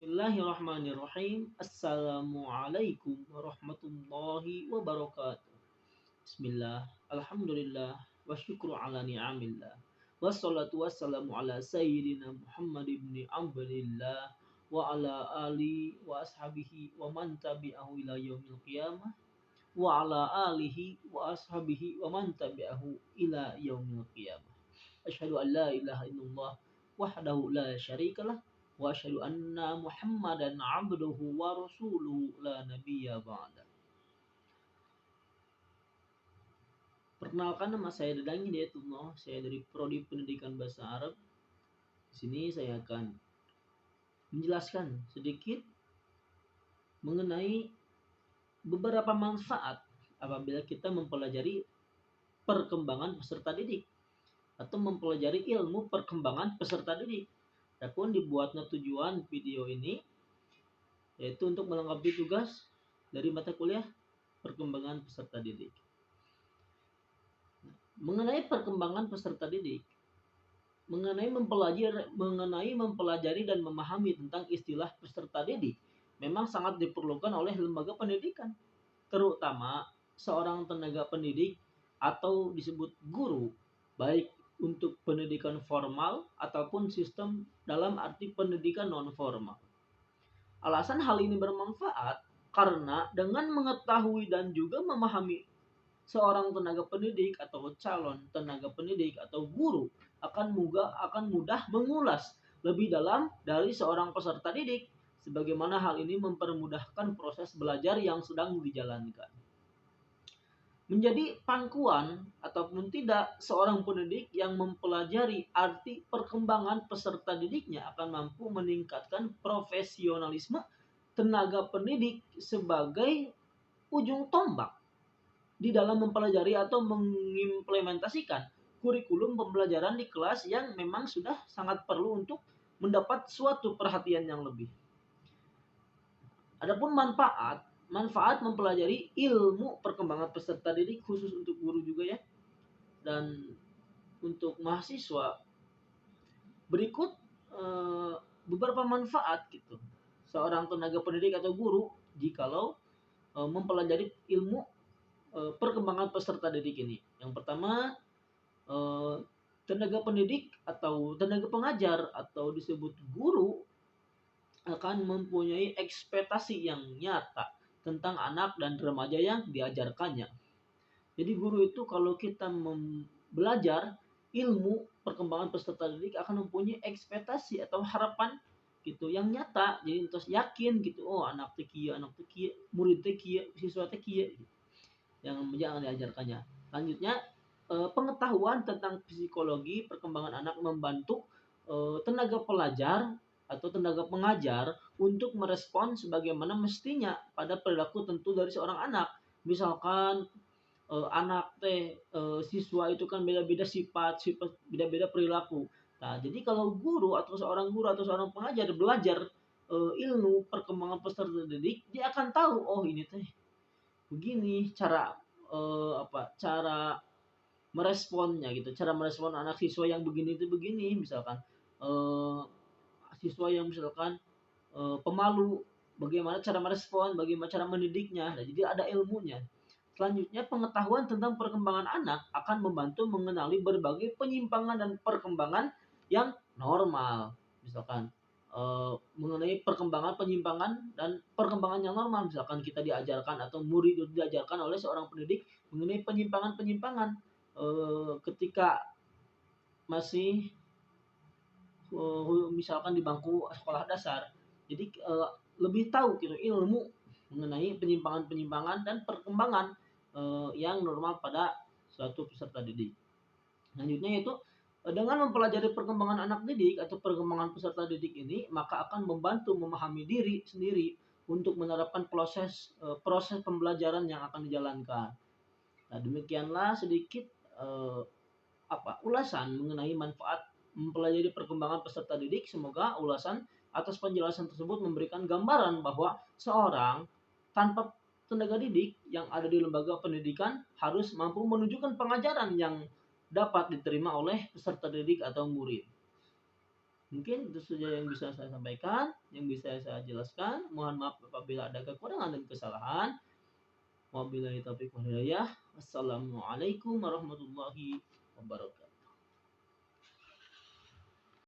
Bismillahirrahmanirrahim. Assalamualaikum warahmatullahi wabarakatuh. Bismillah. Alhamdulillah. Wa syukru ala ni'amillah. Wassalatu wassalamu ala sayyidina Muhammad ibn Abdillah wa ala ali wa ashabihi wa man tabi'ahu ila yaumil qiyamah wa ala alihi wa ashabihi wa man tabi'ahu ila yaumil qiyamah. Asyhadu an la ilaha illallah wahdahu la syarikalah wa asyhadu anna Muhammadan abduhu wa rasuluhu la nabiyya ba'da. Perkenalkan, nama saya Dedangi Hidayatullah, saya dari Prodi Pendidikan Bahasa Arab. Di sini saya akan menjelaskan sedikit mengenai beberapa manfaat apabila kita mempelajari perkembangan peserta didik atau mempelajari ilmu perkembangan peserta didik. Adapun dibuatnya tujuan video ini yaitu untuk melengkapi tugas dari mata kuliah perkembangan peserta didik. Mengenai perkembangan peserta didik, mengenai mempelajari dan memahami tentang istilah peserta didik memang sangat diperlukan oleh lembaga pendidikan, terutama seorang tenaga pendidik atau disebut guru, baik untuk pendidikan formal ataupun sistem dalam arti pendidikan non formal. Alasan hal ini bermanfaat karena dengan mengetahui dan juga memahami seorang tenaga pendidik atau calon tenaga pendidik atau guru akan mudah mengulas lebih dalam dari seorang peserta didik, sebagaimana hal ini mempermudahkan proses belajar yang sedang dijalankan. Menjadi pangkuan ataupun tidak, seorang pendidik yang mempelajari arti perkembangan peserta didiknya akan mampu meningkatkan profesionalisme tenaga pendidik sebagai ujung tombak di dalam mempelajari atau mengimplementasikan kurikulum pembelajaran di kelas yang memang sudah sangat perlu untuk mendapat suatu perhatian yang lebih. Adapun manfaat mempelajari ilmu perkembangan peserta didik khusus untuk guru juga ya, dan untuk mahasiswa berikut beberapa manfaat gitu seorang tenaga pendidik atau guru jikalau mempelajari ilmu perkembangan peserta didik ini. Yang pertama, tenaga pendidik atau tenaga pengajar atau disebut guru akan mempunyai ekspektasi yang nyata tentang anak dan remaja yang diajarkannya. Jadi guru itu kalau kita belajar ilmu perkembangan peserta didik akan mempunyai ekspektasi atau harapan gitu yang nyata. Jadi terus yakin gitu, oh anak teh kieu, murid teh kieu, siswa teh kieu gitu, yang diajarkannya. Selanjutnya, pengetahuan tentang psikologi perkembangan anak membantu tenaga pelajar atau tenaga pengajar untuk merespon sebagaimana mestinya pada perilaku tentu dari seorang anak. Misalkan anak siswa itu kan beda-beda sifat, beda-beda perilaku. Nah, jadi kalau guru atau seorang pengajar belajar ilmu perkembangan peserta didik, dia akan tahu, oh ini teh begini cara cara meresponnya gitu, cara merespon anak siswa yang begini itu begini, misalkan siswa yang misalkan pemalu, bagaimana cara merespon, bagaimana cara mendidiknya. Nah, jadi ada ilmunya. Selanjutnya, pengetahuan tentang perkembangan anak akan membantu mengenali berbagai penyimpangan dan perkembangan yang normal. Misalkan mengenai perkembangan, penyimpangan, dan perkembangan yang normal. Misalkan kita diajarkan atau murid diajarkan oleh seorang pendidik mengenai penyimpangan-penyimpangan ketika masih misalkan di bangku sekolah dasar. Jadi lebih tahu gitu ilmu mengenai penyimpangan-penyimpangan dan perkembangan yang normal pada suatu peserta didik. Selanjutnya yaitu dengan mempelajari perkembangan anak didik atau perkembangan peserta didik ini, maka akan membantu memahami diri sendiri untuk menerapkan proses pembelajaran yang akan dijalankan. Nah, demikianlah sedikit ulasan mengenai manfaat mempelajari perkembangan peserta didik. Semoga ulasan atas penjelasan tersebut memberikan gambaran bahwa seorang tanpa tenaga didik yang ada di lembaga pendidikan harus mampu menunjukkan pengajaran yang dapat diterima oleh peserta didik atau murid. Mungkin itu saja yang bisa saya sampaikan, yang bisa saya jelaskan. Mohon maaf apabila ada kekurangan dan kesalahan. Wabillahi taufiq wal hidayah. Wassalamualaikum warahmatullahi wabarakatuh.